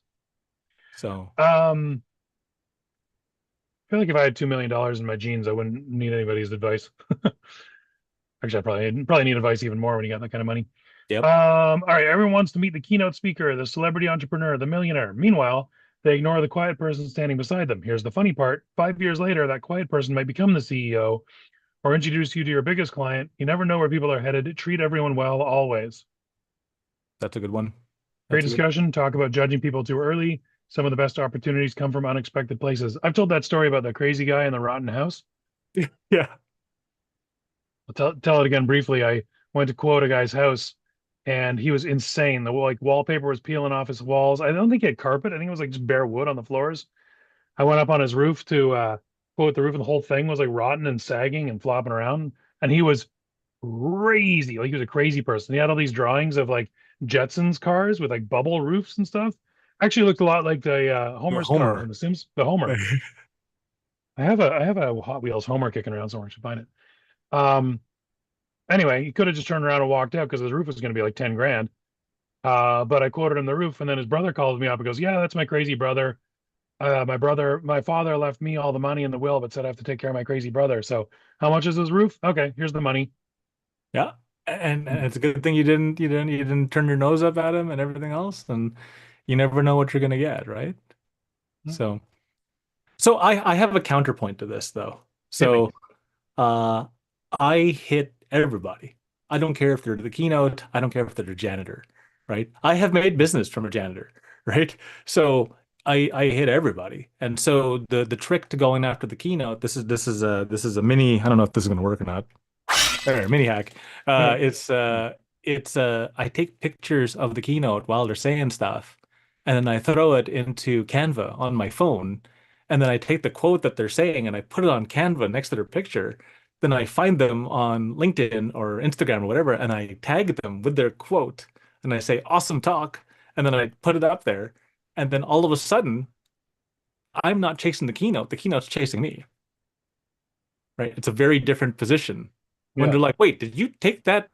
A: So
B: I feel like if I had $2 million in my jeans, I wouldn't need anybody's advice. Actually, I probably need advice even more when you got that kind of money.
A: yep,
B: All right, everyone wants to meet the keynote speaker, the celebrity entrepreneur, the millionaire. Meanwhile, they ignore the quiet person standing beside them. Here's the funny part: 5 years later, that quiet person might become the CEO or introduce you to your biggest client. You never know where people are headed. Treat everyone well, always.
A: that's a good one.
B: Great
A: That's a good
B: discussion. Talk about judging people too early. Some of the best opportunities come from unexpected places. I've told that story about the crazy guy in the rotten house.
A: one. Yeah.
B: I'll tell it again briefly. I went to quote a guy's house, and he was insane. The like wallpaper was peeling off his walls. I don't think he had carpet. I think it was like just bare wood on the floors. I went up on his roof to quote the roof, and the whole thing was like rotten and sagging and flopping around. And he was crazy. Like he was a crazy person. He had all these drawings of like Jetsons cars with like bubble roofs and stuff. Actually looked a lot like the Homer's car
A: Homer.
B: from The Sims, the Homer. I have a Hot Wheels Homer kicking around somewhere. I should find it. Um, anyway, he could have just turned around and walked out because his roof was going to be like 10 grand. But I quoted him the roof, and then his brother calls me up and goes, "Yeah, that's my crazy brother. My father left me all the money in the will, but said I have to take care of my crazy brother. So how much is his roof? Okay, here's the money."
A: Yeah. And it's a good thing you didn't turn your nose up at him and everything else. And you never know what you're gonna get, right? So I have a counterpoint to this though.
B: Hit me.
A: So uh I hit everybody. I don't care if they're the keynote, I don't care if they're the janitor, right? I have made business from a janitor, right? So I hit everybody. And so the trick to going after the keynote, this is a mini, I don't know if this is gonna work or not. Or mini hack.
B: Okay.
A: I take pictures of the keynote while they're saying stuff, and then I throw it into Canva on my phone, and then I take the quote that they're saying and I put it on Canva next to their picture. Then I find them on LinkedIn or Instagram or whatever, and I tag them with their quote, and I say "awesome talk," and then I put it up there, and then all of a sudden, I'm not chasing the keynote; the keynote's chasing me, right? It's a very different position when
B: Yeah.
A: they're like, wait, did you take that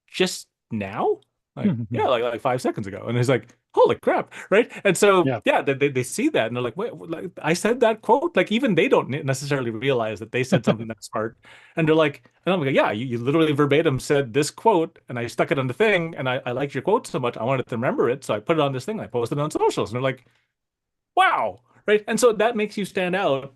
A: just now? Like, yeah, like 5 seconds ago. And he's like, holy crap, right? And so,
B: Yeah.
A: yeah, they see that and they're like, wait, like I said that quote? Like, even they don't necessarily realize that they said something that's smart. And they're like, and I'm like, yeah, you literally verbatim said this quote and I stuck it on the thing and I liked your quote so much, I wanted to remember it. So I put it on this thing, I posted it on socials. And they're like, wow, right? And so that makes you stand out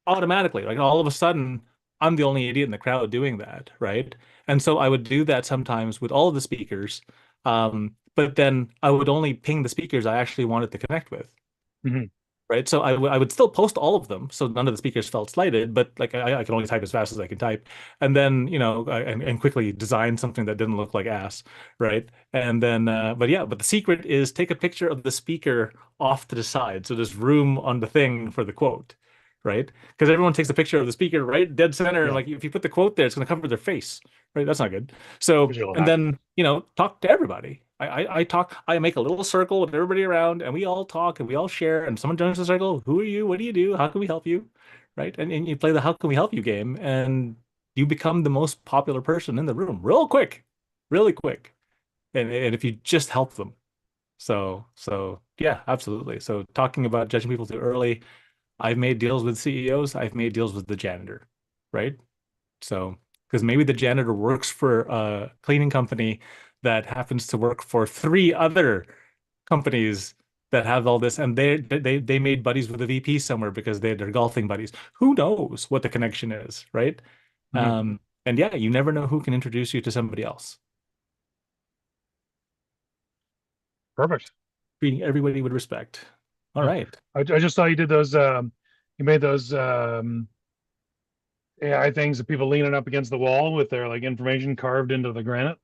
A: automatically. Like all of a sudden, I'm the only idiot in the crowd doing that, right? And so I would do that sometimes with all of the speakers. But then I would only ping the speakers I actually wanted to connect with,
B: Mhm.
A: right? So I would still post all of them, so none of the speakers felt slighted. But like I can only type as fast as I can type, and then and quickly design something that didn't look like ass, right? And then but the secret is take a picture of the speaker off to the side, so there's room on the thing for the quote, right? Because everyone takes a picture of the speaker right dead center, and
B: Yeah.
A: like if you put the quote there, it's going to cover their face, right? That's not good. So
B: Visual
A: and
B: hack.
A: then talk to everybody. I talk, I make a little circle with everybody around and we all talk and we all share and someone joins the circle. Who are you? What do you do? How can we help you? Right? And you play the how can we help you game and you become the most popular person in the room real quick, really quick. And if you just help them. So yeah, absolutely. So talking about judging people too early, I've made deals with CEOs, I've made deals with the janitor, right? So, because maybe the janitor works for a cleaning company that happens to work for three other companies that have all this, and they made buddies with the VP somewhere because they're golfing buddies. Who knows what the connection is, right?
B: Mhm.
A: And yeah, you never know who can introduce you to somebody else.
B: Perfect.
A: Treating everybody with respect. All
B: Yeah.
A: right.
B: I just saw you did those you made those AI things of people leaning up against the wall with their like information carved into the granite.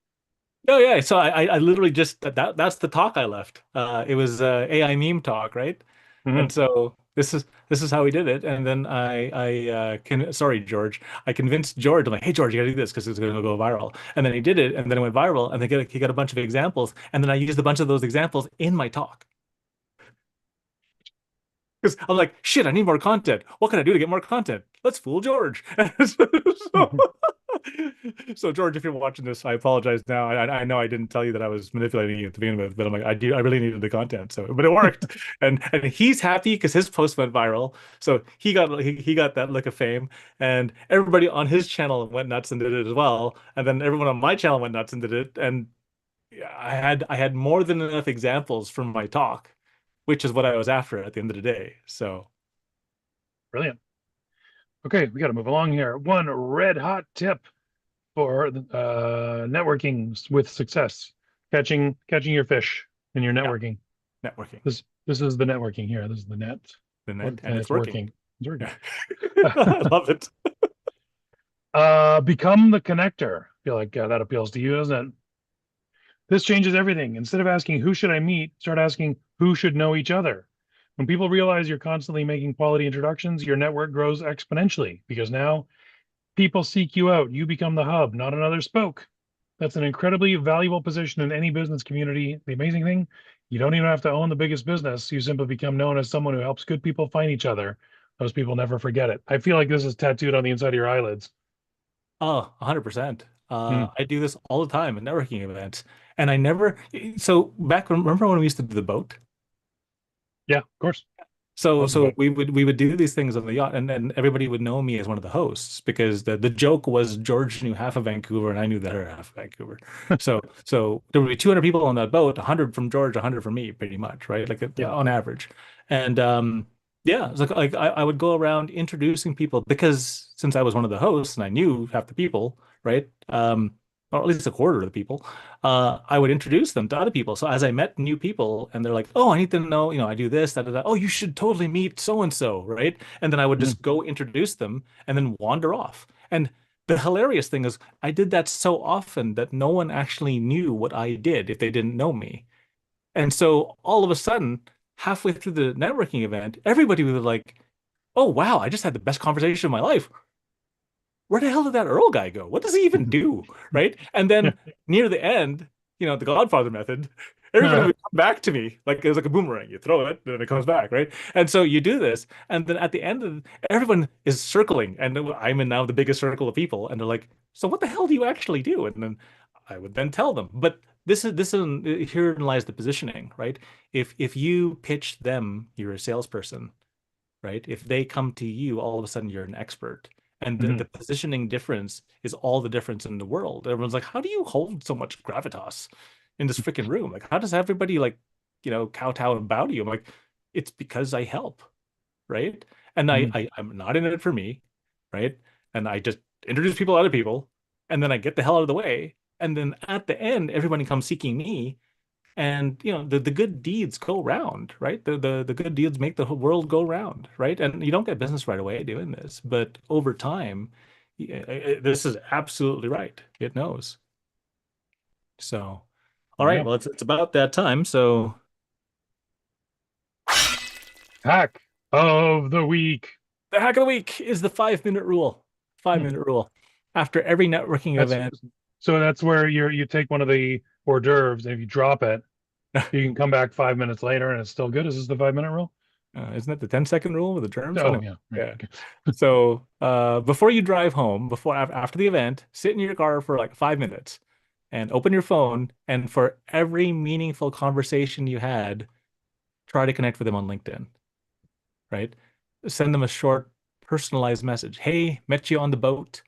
A: Oh yeah, so I literally just that's the talk I left. It was AI meme talk, right?
B: Mhm.
A: And so this is how we did it. And then I can sorry George, I convinced George. I'm like, hey George, you gotta do this because it's gonna go viral. And then he did it, and then it went viral, and he got a bunch of examples, and then I used a bunch of those examples in my talk. Because I'm like, shit, I need more content. What can I do to get more content? Let's fool George. So, so George, if you're watching this, I apologize now. I know I didn't tell you that I was manipulating you to begin with, but I'm like, I really needed the content. So, but it worked. And he's happy because his post went viral. So he got that lick of fame. And everybody on his channel went nuts and did it as well. And then everyone on my channel went nuts and did it. And I had more than enough examples from my talk, which is what I was after at the end of the day. So
B: Brilliant. Okay, we got to move along here. One red hot tip for networking with success. Catching your fish in your
A: yeah,
B: networking.
A: networking,
B: This is the networking here. This is the net.
A: the
B: What
A: net, and
B: and
A: it's
B: it's
A: working.
B: working. It's working.
A: Yeah. I love it.
B: Become the connector. I feel like that appeals to you, doesn't it? This changes everything. Instead of asking who should I meet, start asking who should know each other. When people realize you're constantly making quality introductions, your network grows exponentially because now people seek you out. You become the hub, not another spoke. That's an incredibly valuable position in any business community. The amazing thing, you don't even have to own the biggest business. You simply become known as someone who helps good people find each other. Those people never forget it. I feel like this is tattooed on the inside of your eyelids.
A: Oh, 100%.
B: Hmm.
A: I do this all the time at networking events. And I never, so back when, remember when we used to do the boat?
B: Yeah, of course.
A: So
B: Love the
A: so
B: boat.
A: we would do these things on the yacht, and everybody would know me as one of the hosts because the joke was George knew half of Vancouver and I knew the other half of Vancouver. So there would be 200 people on that boat, 100 from George, 100 from me, pretty much, right? Like
B: Yeah.
A: on average. And yeah, it's like I would go around introducing people because since I was one of the hosts and I knew half the people, right? Or at least a quarter of the people, I would introduce them to other people. So as I met new people and they're like, oh, I need to know, I do this, that, that. Oh, you should totally meet so and so, right? And then I would
B: Mhm.
A: just go introduce them and then wander off. And the hilarious thing is, I did that so often that no one actually knew what I did if they didn't know me. And so all of a sudden, halfway through the networking event, everybody was like, oh, wow, I just had the best conversation of my life. Where the hell did that Earl guy go? What does he even do? Right. And
B: Yeah.
A: then near the end, the Godfather method, everybody would come back to me like it was like a boomerang. You throw it, then it comes back, right? And so you do this, and then at the end of everyone is circling, and I'm in now the biggest circle of people, and they're like, "So what the hell do you actually do?" And then I would then tell them. But this is herein lies the positioning, right? If you pitch them, you're a salesperson, right? If they come to you, all of a sudden you're an expert. And the
B: Mhm.
A: positioning difference is all the difference in the world. Everyone's like, how do you hold so much gravitas in this freaking room? Like, how does everybody like, kowtow and bow to you? I'm like, it's because I help, right? And
B: Mhm.
A: I'm not in it for me, right? And I just introduce people to other people, and then I get the hell out of the way. And then at the end, everybody comes seeking me, and the good deeds go round, right? The good deeds make the whole world go round, right? And you don't get business right away doing this, but over time, this is absolutely right. It knows. So, all right,
B: Yeah.
A: well, it's about that time. So
B: Hack of the week.
A: the hack of the week is the 5 minute rule. 5 minute rule. After every networking
B: That's
A: event,
B: so that's where you take one of the hors d'oeuvres and if you drop it, you can come back 5 minutes later and it's still good. Is this the 5 minute rule?
A: isn't it the 10-second rule with the germs?
B: Oh,
A: Oh,
B: yeah. Right.
A: yeah.
B: Okay.
A: So before you drive home, after the event, sit in your car for like 5 minutes and open your phone. And for every meaningful conversation you had, try to connect with them on LinkedIn, right? Send them a short, personalized message. Hey, met you on the boat.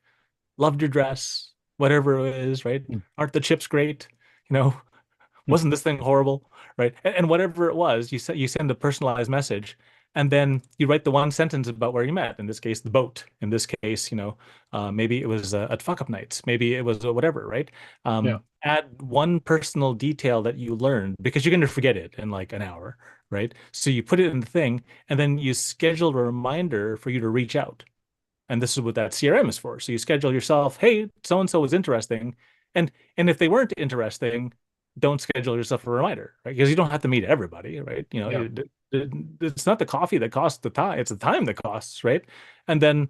A: Loved your dress, whatever it is, right?
B: Mm.
A: Aren't the chips great? You know,
B: Mm.
A: wasn't this thing horrible, right? And whatever it was, you send a personalized message, and then you write the one sentence about where you met. In this case, the boat. In this case, maybe it was at fuck up nights. Maybe it was whatever, right?
B: Yeah.
A: Add one personal detail that you learned because you're going to forget it in like an hour, right? So you put it in the thing, and then you schedule a reminder for you to reach out. And this is what that CRM is for. So you schedule yourself, hey, so and so was interesting. And if they weren't interesting, don't schedule yourself a reminder, right? Because you don't have to meet everybody, right?
B: Yeah.
A: It's not the coffee that costs the time, it's the time that costs, right? And then,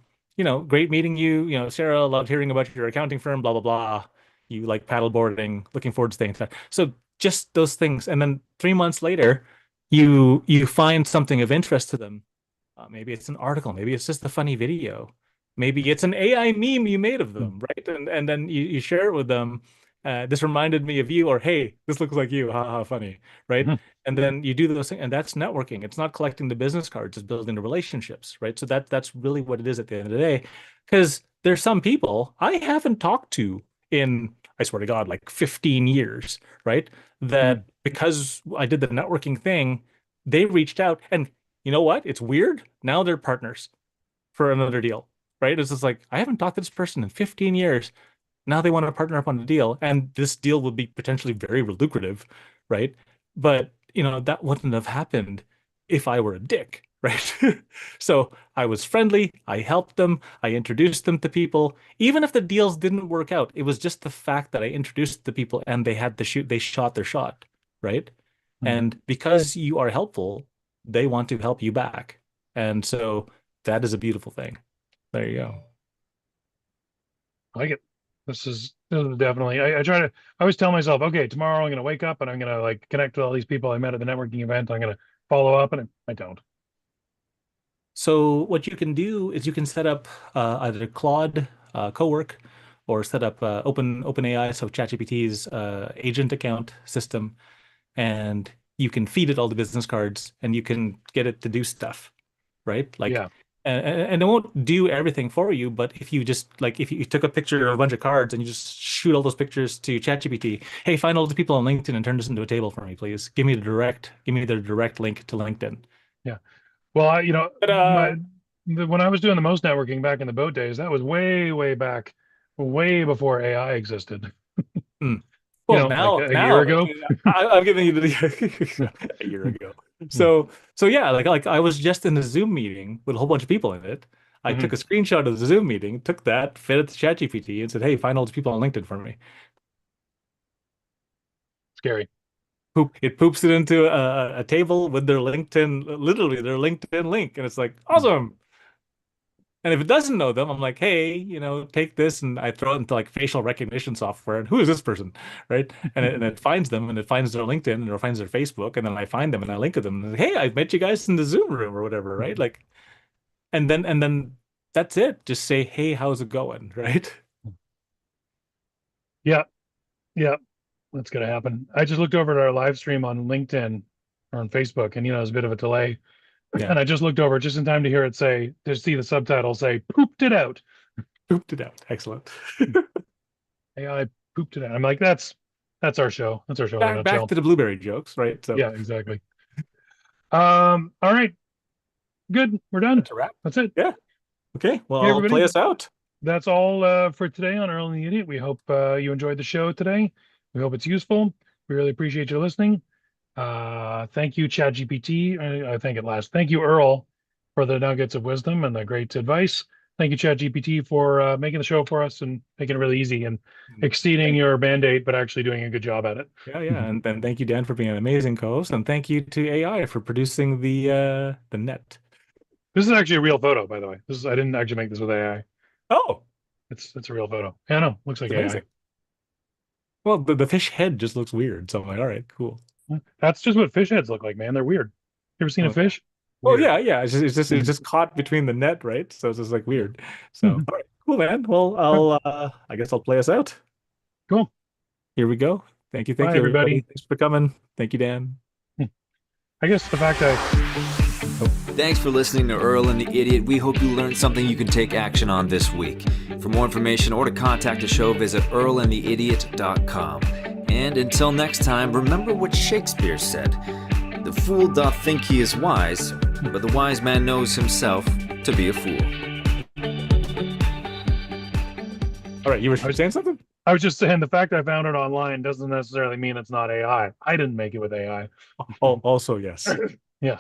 A: great meeting you, Sarah, loved hearing about your accounting firm, blah, blah, blah. You like paddleboarding, looking forward to staying in touch. So just those things. And then 3 months later, you find something of interest to them. Maybe it's an article, maybe it's just a funny video. Maybe it's an AI meme you made of
B: Mm.
A: them, right? And then you share it with them. This reminded me of you, or hey, this looks like you. Ha ha, funny, right?
B: Mhm.
A: And then you do those things, and that's networking. It's not collecting the business cards, it's building the relationships, right? So that's really what it is at the end of the day. Because there's some people I haven't talked to in, I swear to God, like 15 years, right?
B: Mm.
A: That because I did the networking thing, they reached out, and you know what? It's weird. Now they're partners for another deal, right? It's just like, I haven't talked to this person in 15 years. Now they want to partner up on a deal, and this deal would be potentially very lucrative, right? But, that wouldn't have happened if I were a dick, right? So I was friendly. I helped them. I introduced them to people. Even if the deals didn't work out, it was just the fact that I introduced the people and they had to shoot, they shot their shot, right?
B: Mhm.
A: And because you are helpful, they want to help you back. And so that is a beautiful thing. There you go.
B: I like it. This is definitely. I try to. I always tell myself, okay, tomorrow I'm going to wake up and I'm going to like connect with all these people I met at the networking event. I'm going to follow up, and I don't.
A: So what you can do is you can set up either Claude Cowork or set up OpenAI, so ChatGPT's agent account system, and you can feed it all the business cards and you can get it to do stuff, right? Like,
B: Yeah,
A: and it won't do everything for you, but if you just like if you took a picture of a bunch of cards and you just shoot all those pictures to ChatGPT, hey, find all the people on LinkedIn and turn this into a table for me, please. Give me the direct link to LinkedIn.
B: yeah. Well,
A: Ta-da!
B: when I was doing the most networking back in the boat days, that was way, way back, way before AI existed.
A: Hmm. Well,
B: Like
A: now,
B: a year
A: now, like
B: ago.
A: I'm giving you the a year ago. So yeah, like I was just in a Zoom meeting with a whole bunch of people in it. I
B: Hmm.
A: took a screenshot of the Zoom meeting, took that, fed it to ChatGPT, and said, "Hey, find all these people on LinkedIn for me."
B: Scary.
A: It poops it into a table with their LinkedIn, literally their LinkedIn link, and it's like awesome. And if it doesn't know them, I'm like, hey, take this, and I throw it into like facial recognition software, and who is this person, right? And it finds them, and it finds their LinkedIn, and it finds their Facebook, and then I find them, and I link to them, and hey, I met you guys in the Zoom room or whatever, right? Like, and then that's it. Just say, hey, how's it going, right?
B: Yeah, yeah. That's gonna happen. I just looked over at our live stream on LinkedIn or on Facebook, and there's a bit of a delay.
A: Yeah,
B: And I just looked over just in time to hear it say, to see the subtitle say, "Pooped it out."
A: pooped it out. Excellent.
B: AI pooped it out. I'm like, that's our show. That's our show in a
A: Back
B: nutshell.
A: to the blueberry jokes, right? So
B: Yeah, exactly. All right, good. We're done.
A: that's a wrap.
B: That's it.
A: Yeah. Okay. Well,
B: Hey,
A: I'll play
B: everybody.
A: us out.
B: That's all for today on Earl and the Idiot. We hope you enjoyed the show today. We hope it's useful. We really appreciate you listening. Thank you, ChatGPT. I think at last. Thank you, Earl, for the nuggets of wisdom and the great advice. Thank you, ChatGPT, for making the show for us and making it really easy and exceeding
A: Thank
B: your mandate, but actually doing a good job at it.
A: Yeah, yeah, and then thank you, Dan, for being an amazing co-host, and thank you to AI for producing the net.
B: This is actually a real photo, by the way. I didn't actually make this with AI.
A: Oh,
B: It's a real photo. Yeah, no, looks like
A: it's
B: AI.
A: amazing. Well, the fish head just looks weird, so I'm like, all right, cool.
B: That's just what fish heads look like, man. They're weird. You ever seen a
A: Oh yeah.
B: fish?
A: Oh
B: Weird.
A: yeah, yeah. It's just caught between the net, right? So it's just like weird. So all right, cool, man. Well, I guess I'll play us out.
B: Cool.
A: Here we go. Thank
B: Bye,
A: you, everybody.
B: everybody.
A: Thanks for coming. Thank you, Dan.
B: I guess the fact I
C: Thanks for listening to Earl and the Idiot. We hope you learned something you can take action on this week. For more information or to contact the show, visit earlandtheidiot.com. And until next time, remember what Shakespeare said. The fool doth think he is wise, but the wise man knows himself to be a fool.
A: All right, you were saying something?
B: I was just saying the fact I found it online doesn't necessarily mean it's not AI. I didn't make it with AI.
A: Oh, also yes.
B: Yeah.